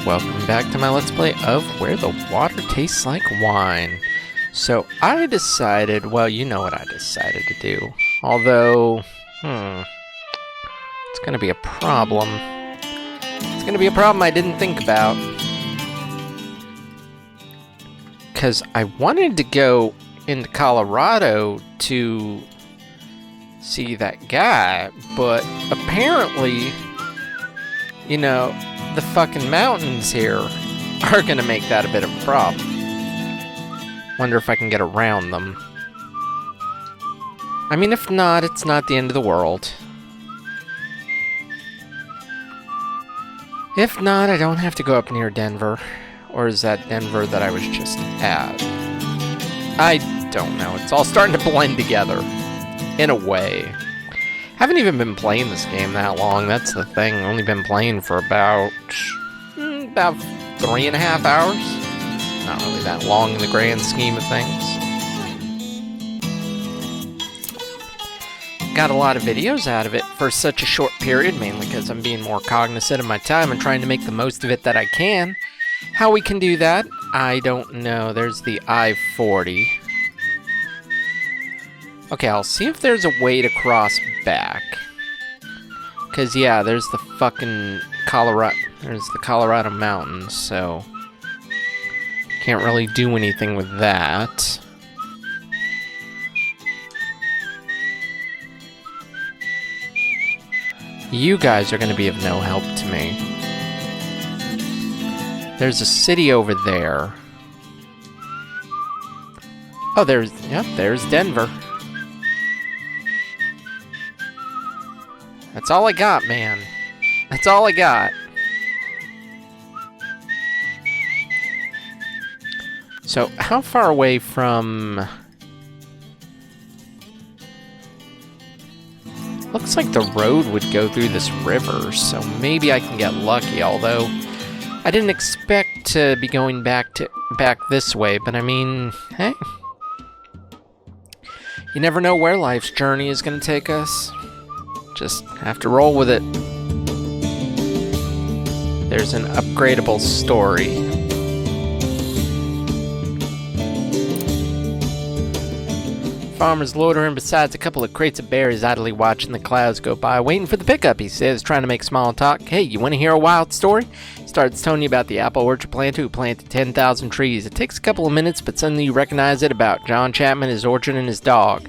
welcome back to my Let's Play of Where the Water Tastes Like Wine. So I decided, well, you know what I decided to do. Although, it's gonna be a problem. It's gonna be a problem I didn't think about. Because I wanted to go into Colorado to see that guy, but apparently, you know, the fucking mountains here are gonna make that a bit of a problem. Wonder if I can get around them. I mean, if not, it's not the end of the world. If not, I don't have to go up near Denver. Or is that Denver that I was just at? I don't know. It's all starting to blend together. In a way. Haven't even been playing this game that long. That's the thing. Only been playing for about 3.5 hours. Not really that long in the grand scheme of things. Got a lot of videos out of it for such a short period, mainly because I'm being more cognizant of my time and trying to make the most of it that I can. How we can do that, I don't know. There's the I-40. Okay, I'll see if there's a way to cross back. Because, yeah, there's the fucking Colorado mountains, so can't really do anything with that. You guys are going to be of no help to me. There's a city over there. Oh, there's Denver. That's all I got, man. That's all I got. So, how far away from... Looks like the road would go through this river, so maybe I can get lucky, although I didn't expect to be going back this way, but I mean, hey. You never know where life's journey is going to take us. Just have to roll with it. There's an upgradable story. Farmer's loitering besides a couple of crates of berries, idly watching the clouds go by, waiting for the pickup, he says, trying to make small talk. Hey, you want to hear a wild story? Starts telling you about the apple orchard planter who planted 10,000 trees. It takes a couple of minutes, but suddenly you recognize it about John Chapman, his orchard, and his dog.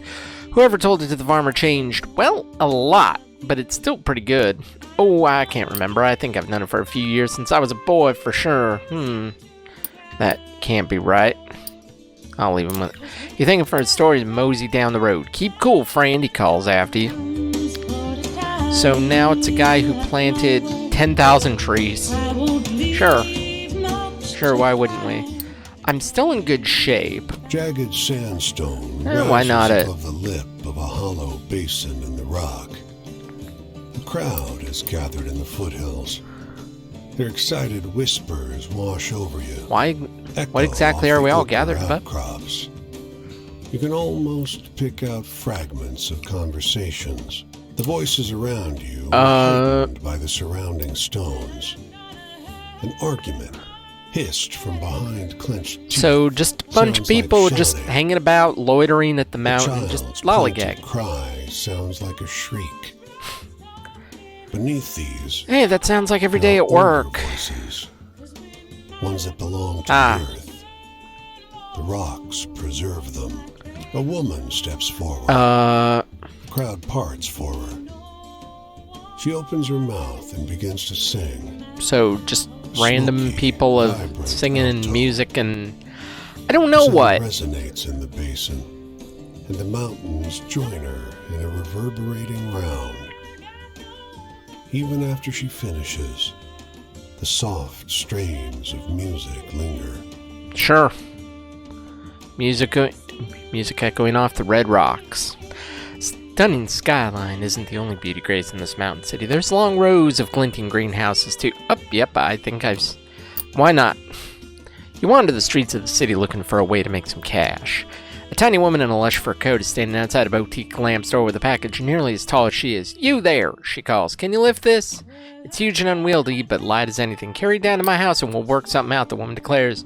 Whoever told it to the farmer changed, well, a lot, but it's still pretty good. Oh, I can't remember. I think I've known it for a few years since I was a boy, for sure. That can't be right. I'll leave him with it. You thinking for his story, mosey down the road. Keep cool, friend, he calls after you. So now it's a guy who planted 10,000 trees. Sure, why wouldn't we? I'm still in good shape. Jagged sandstone why not above the lip of a hollow basin in the rock. The crowd has gathered in the foothills. Their excited whispers wash over you. Why? What exactly are we all gathered about? Crops. You can almost pick out fragments of conversations. The voices around you are heightened by the surrounding stones. An argument hissed from behind clenched teeth. So just a bunch of people just hanging about, loitering at the mountain, just lollygag. Cry sounds like a shriek. Beneath these, hey, that sounds like every day at work. Voices, ones that belong to the earth. The rocks preserve them. A woman steps forward. Crowd parts for her. She opens her mouth and begins to sing. So just random people of singing and music and I don't know what. Resonates in the basin, and the mountains join her in a reverberating round. Even after she finishes, the soft strains of music linger. Sure. Music echoing off the red rocks. Stunning skyline isn't the only beauty gracing this mountain city. There's long rows of glinting greenhouses too. Yep, I think why not? You wander the streets of the city looking for a way to make some cash. A tiny woman in a lush fur coat is standing outside a boutique lamp store with a package nearly as tall as she is. "You there," she calls. "Can you lift this?" "It's huge and unwieldy, but light as anything. Carry it down to my house and we'll work something out," the woman declares.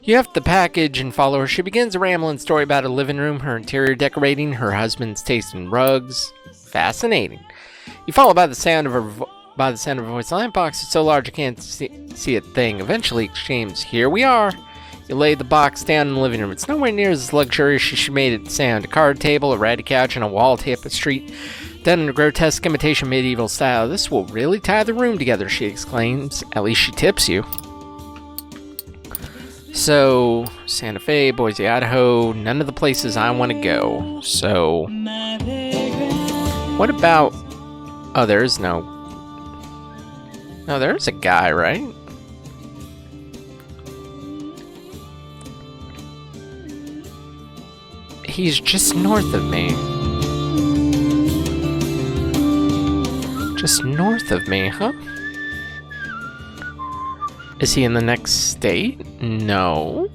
You heft the package and follow her. She begins a rambling story about her living room, her interior decorating, her husband's taste in rugs. Fascinating. You follow by the sound of her voice. The lamp box is so large you can't see a thing. Eventually exclaims, "Here we are." You lay the box down in the living room. It's nowhere near as luxurious as she made it sound. A card table, a ratty couch, and a wall tapestry done in a grotesque imitation medieval style. "This will really tie the room together," she exclaims. At least she tips you. So, Santa Fe, Boise, Idaho, none of the places I want to go. So, what about... Oh, there's no... No, there's a guy, right? He's just north of me. Just north of me, huh? Is he in the next state? No.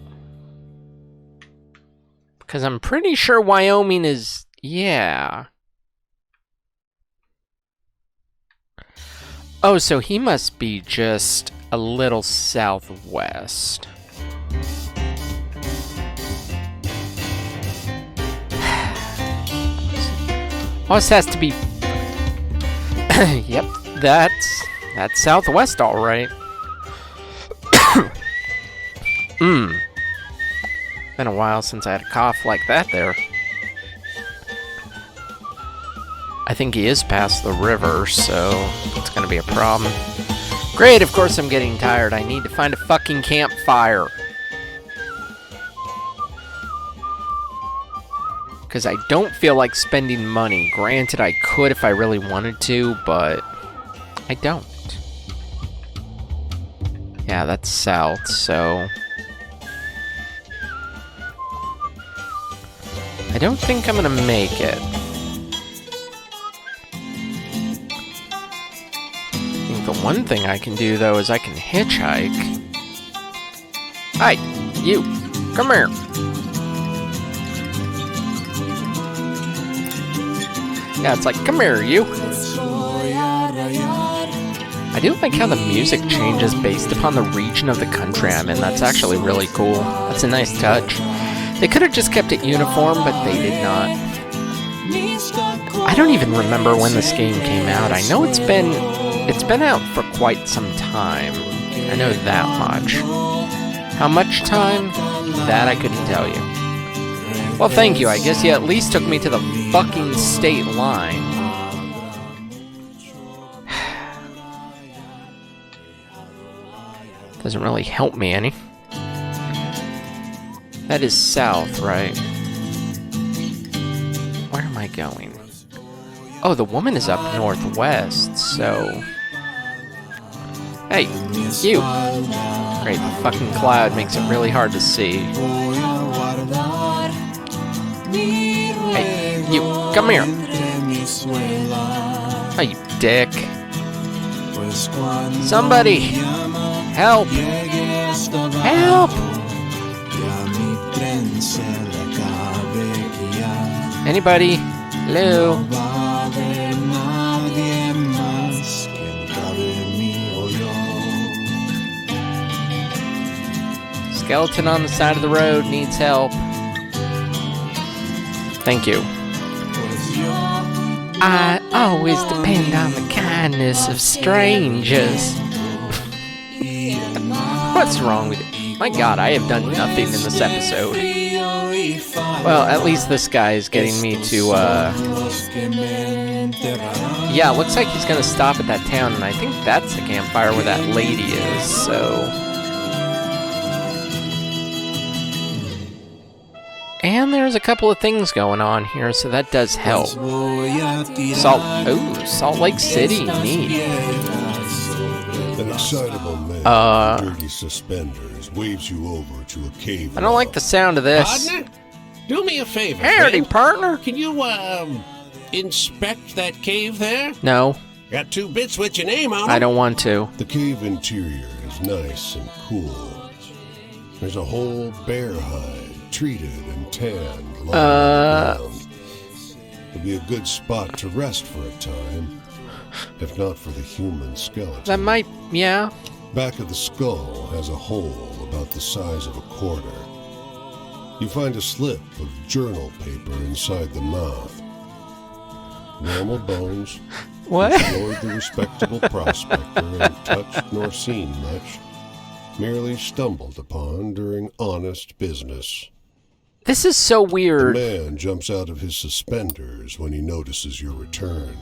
Because I'm pretty sure Wyoming is... Yeah. Oh, so he must be just a little southwest. Oh, this has to be... Yep, that's southwest, all right. Been a while since I had a cough like that there. I think he is past the river, so it's gonna be a problem. Great, of course I'm getting tired. I need to find a fucking campfire. Because I don't feel like spending money. Granted, I could if I really wanted to, but I don't. Yeah, that's south, so... I don't think I'm gonna make it. I think the one thing I can do, though, is I can hitchhike. Hi, you, come here. Yeah, it's like, come here, you. I do like how the music changes based upon the region of the country I'm in. That's actually really cool. That's a nice touch. They could have just kept it uniform, but they did not. I don't even remember when this game came out. I know it's been out for quite some time. I know that much. How much time? That I couldn't tell you. Well, thank you. I guess you at least took me to the fucking state line. Doesn't really help me any. That is south, right? Where am I going? Oh, the woman is up northwest, so... Hey, you! Great, the fucking cloud makes it really hard to see. Hey, you, come here! Oh, you dick. Somebody! Help! Help! Anybody? Hello? Skeleton on the side of the road needs help. Thank you. I always depend on the kindness of strangers. What's wrong with it? My god, I have done nothing in this episode. Well, at least this guy is getting me to, Yeah, looks like he's gonna stop at that town, and I think that's the campfire where that lady is, so... And there's a couple of things going on here, so that does help. Salt Lake City, neat. An excitable man in dirty suspenders waves you over to a cave. I don't like the sound of this. Partner, do me a favor. Howdy, partner. Can you, inspect that cave there? No. Got 2 bits with your name on them. I don't want to. The cave interior is nice and cool. There's a whole bear hide treated and tanned, lying on the ground. It'd be a good spot to rest for a time, if not for the human skeleton. That might, yeah. Back of the skull has a hole about the size of a quarter. You find a slip of journal paper inside the mouth. Normal bones. What? Explored the respectable prospector and touched nor seen much. Merely stumbled upon during honest business. This is so weird. The man jumps out of his suspenders when he notices your return.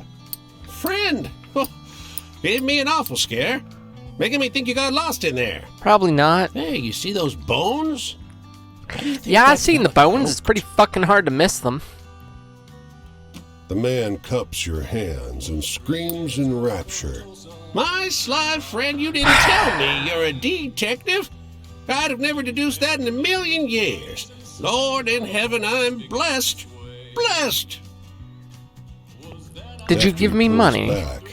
Friend! Oh, gave me an awful scare. Making me think you got lost in there. Probably not. Hey, you see those bones? Yeah, I've seen the bones. It's pretty fucking hard to miss them. The man cups your hands and screams in rapture. My sly friend, you didn't tell me you're a detective. I'd have never deduced that in a million years. Lord in heaven, I'm blessed. Blessed! Did you give me money? Back,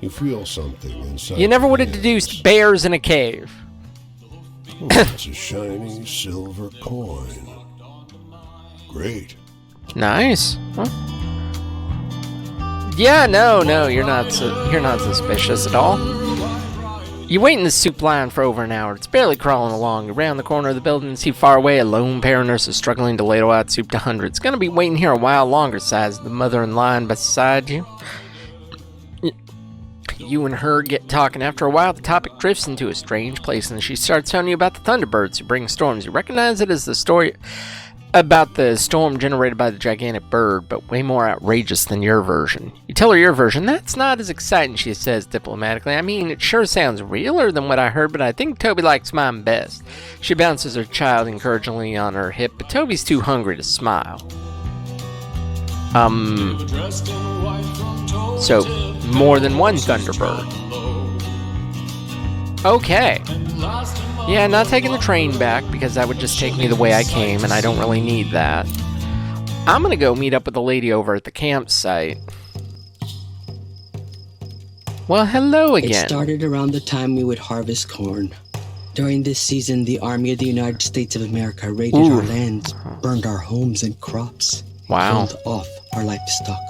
you feel something inside. You never your would have hands. deduced bears in a cave. Oh, it's a shiny silver coin. Great. Nice. Huh? Yeah, no, you're not suspicious at all. You wait in the soup line for over an hour. It's barely crawling along. Around the corner of the building, and see far away a lone pair of nurses struggling to ladle out soup to hundreds. Gonna be waiting here a while longer, sighs the mother in line beside you. You and her get talking. After a while, the topic drifts into a strange place, and she starts telling you about the thunderbirds who bring storms. You recognize it as the story about the storm generated by the gigantic bird, but way more outrageous than your version. You tell her your version. That's not as exciting, she says diplomatically. I mean, it sure sounds realer than what I heard, but I think Toby likes mine best. She bounces her child encouragingly on her hip, but Toby's too hungry to smile. So, more than one Thunderbird. Okay. Yeah, not taking the train back, because that would just take me the way I came, and I don't really need that. I'm gonna go meet up with the lady over at the campsite. Well, hello again. It started around the time we would harvest corn. During this season, the Army of the United States of America raided our lands, burned our homes and crops, Wow. killed off our livestock.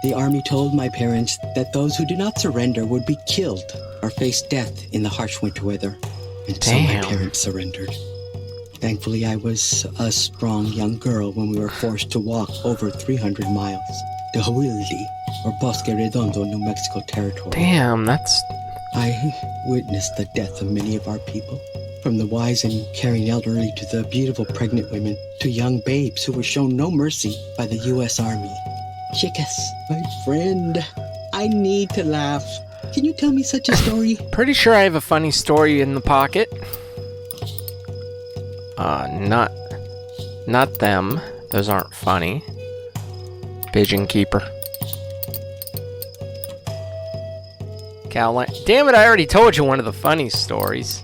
The Army told my parents that those who did not surrender would be killed or face death in the harsh winter weather. And so my Damn. parents surrendered. Thankfully, I was a strong young girl when we were forced to walk over 300 miles to Huildi, or Bosque Redondo, New Mexico territory. Damn, that's... I witnessed the death of many of our people, from the wise and caring elderly to the beautiful pregnant women, to young babes who were shown no mercy by the U.S. Army. Chicas, my friend, I need to laugh. Can you tell me such a story? Pretty sure I have a funny story in the pocket. Not them. Those aren't funny. Pigeon Keeper. Caroline. Damn it, I already told you one of the funny stories.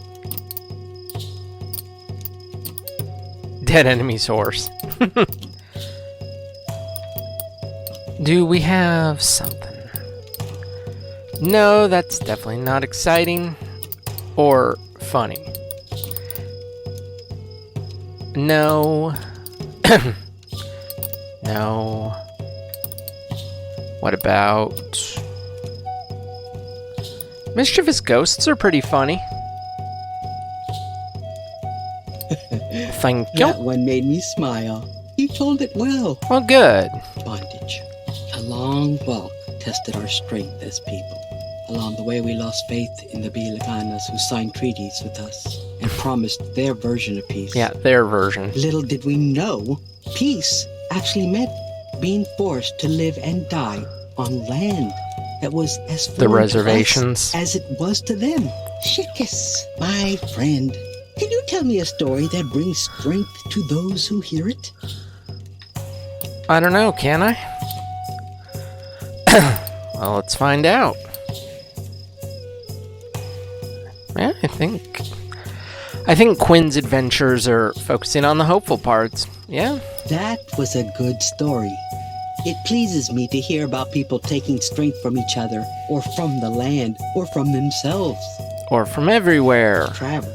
Dead enemy's horse. Do we have something? No, that's definitely not exciting or funny. No. No. What about... Mischievous ghosts are pretty funny. Thank you. That one made me smile. You told it well. Well, good. Bondage. A long walk tested our strength as people. Along the way, we lost faith in the Bilocanas who signed treaties with us and promised their version of peace. Yeah, their version. Little did we know, peace actually meant being forced to live and die on land that was as The foreign to reservations. us as it was to them. Chicas, my friend, can you tell me a story that brings strength to those who hear it? I don't know, can I? Well, let's find out. Yeah, I think Quinn's adventures are focusing on the hopeful parts. Yeah. That was a good story. It pleases me to hear about people taking strength from each other, or from the land, or from themselves. Or from everywhere. Travel,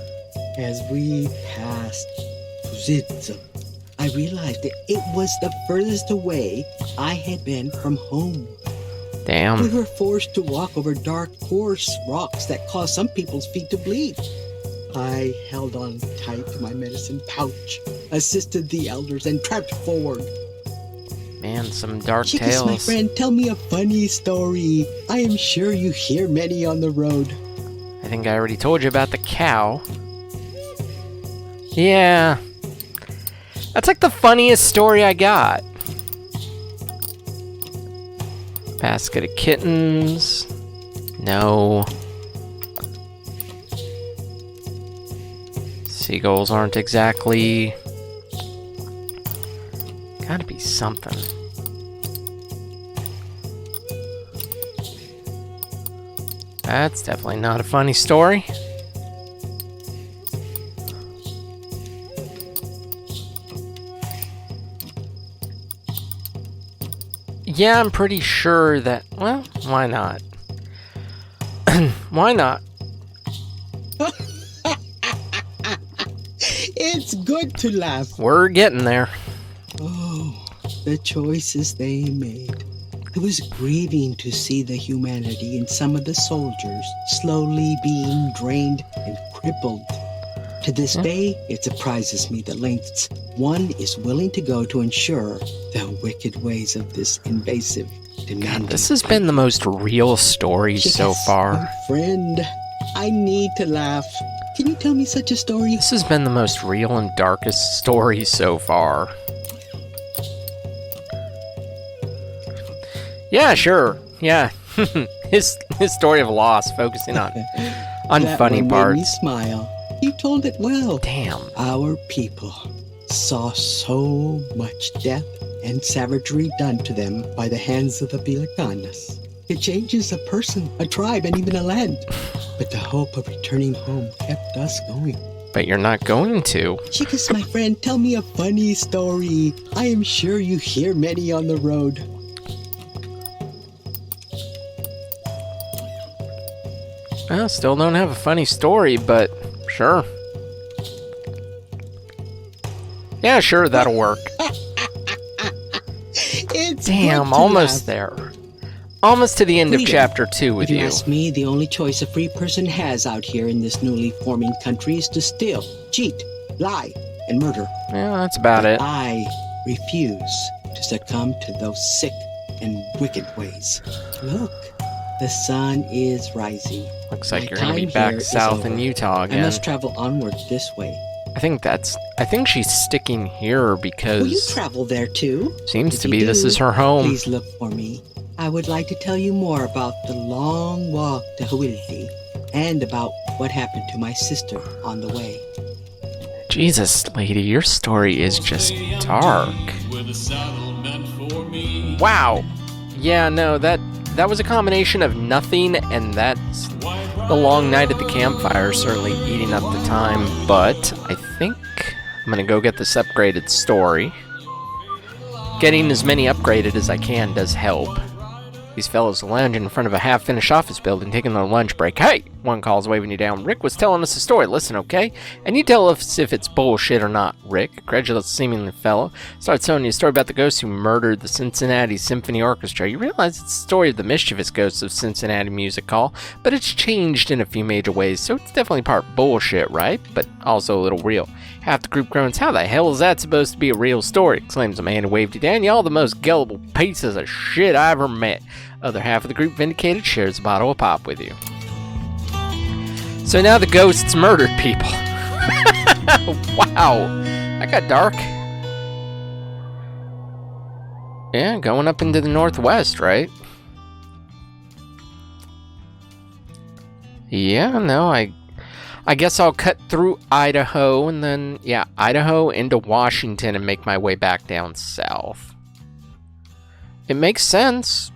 as we passed Puzitza, I realized that it was the furthest away I had been from home. We Damn. were forced to walk over dark, coarse rocks that caused some people's feet to bleed. I held on tight to my medicine pouch, assisted the elders, and tramped forward. Man, some dark Chickas, tales. my friend, tell me a funny story. I am sure you hear many on the road. I think I already told you about the cow. Yeah. That's like the funniest story I got. Basket of kittens. No. Seagulls aren't exactly... Gotta be something. That's definitely not a funny story. Yeah, I'm pretty sure that... Well, why not? Why not? It's good to laugh. We're getting there. Oh, the choices they made. It was grieving to see the humanity in some of the soldiers slowly being drained and crippled. To this day, it surprises me the lengths one is willing to go to ensure the wicked ways of this invasive, demanding... This has been the most real story so Yes, far. my friend, I need to laugh. Can you tell me such a story? This has been the most real and darkest story so far. Yeah, sure. Yeah. his story of loss, focusing on That funny one parts. made me smile. You told it well. Damn. Our people saw so much death and savagery done to them by the hands of the Bilacanas. It changes a person, a tribe, and even a land. But the hope of returning home kept us going. But you're not going to. Chickas, my friend, tell me a funny story. I am sure you hear many on the road. Well, still don't have a funny story, but sure. Yeah, Sure, that'll work. It's Damn, good to almost laugh. there. Almost to the end of Freedom. chapter 2 with If you you. ask me, the only choice a free person has out here in this newly forming country is to steal, cheat, lie, and murder. Yeah, that's about it. I refuse to succumb to those sick and wicked ways. Look, the sun is rising. Looks like My you're gonna be time back here is south in over. Utah I again. must travel onward this way. I think she's sticking here Will you because travel there too? seems If to you be this do, is her home. Please look for me. I would like to tell you more about the long walk to Hawilti and about what happened to my sister on the way. Jesus, lady, your story is just dark. Wow. Yeah, no, that was a combination of nothing, and that's the long night at the campfire certainly eating up the time, but I think I'm gonna go get this upgraded story. Getting as many upgraded as I can does help. These fellows lounge in front of a half-finished office building, taking their lunch break. Hey! One calls waving you down. Rick was telling us a story. Listen, okay? And you tell us if it's bullshit or not. Rick, a credulous seemingly fellow, starts telling you a story about the ghost who murdered the Cincinnati Symphony Orchestra. You realize it's the story of the mischievous ghosts of Cincinnati Music Hall, but it's changed in a few major ways, so it's definitely part bullshit, right? But also a little real. Half the group groans, how the hell is that supposed to be a real story? Exclaims the man who waved you down. Y'all the most gullible pieces of shit I ever met. Other half of the group, vindicated, shares a bottle of pop with you. So now the ghosts murdered people. Wow. That got dark. Yeah, going up into the northwest, right? Yeah, no, I guess I'll cut through Idaho and then, yeah, Idaho into Washington and make my way back down south. It makes sense.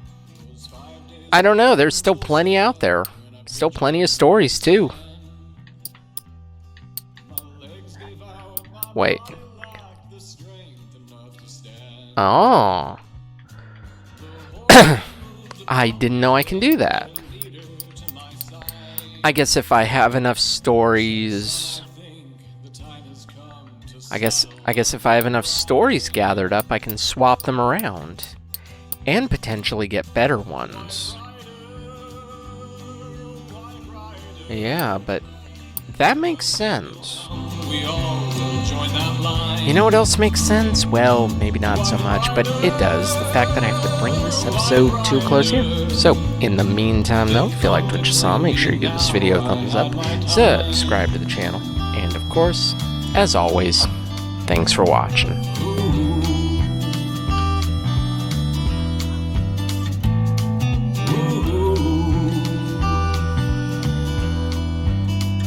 I don't know, there's still plenty out there. Still plenty of stories, too. Wait. Oh. I didn't know I can do that. I guess if I have enough stories... I guess if I have enough stories gathered up, I can swap them around. And potentially get better ones. Yeah, but that makes sense. You know what else makes sense? Well, maybe not so much, but it does. The fact that I have to bring this episode to a close here. So, in the meantime, though, if you liked what you saw, make sure you give this video a thumbs up, subscribe to the channel, and of course, as always, thanks for watching.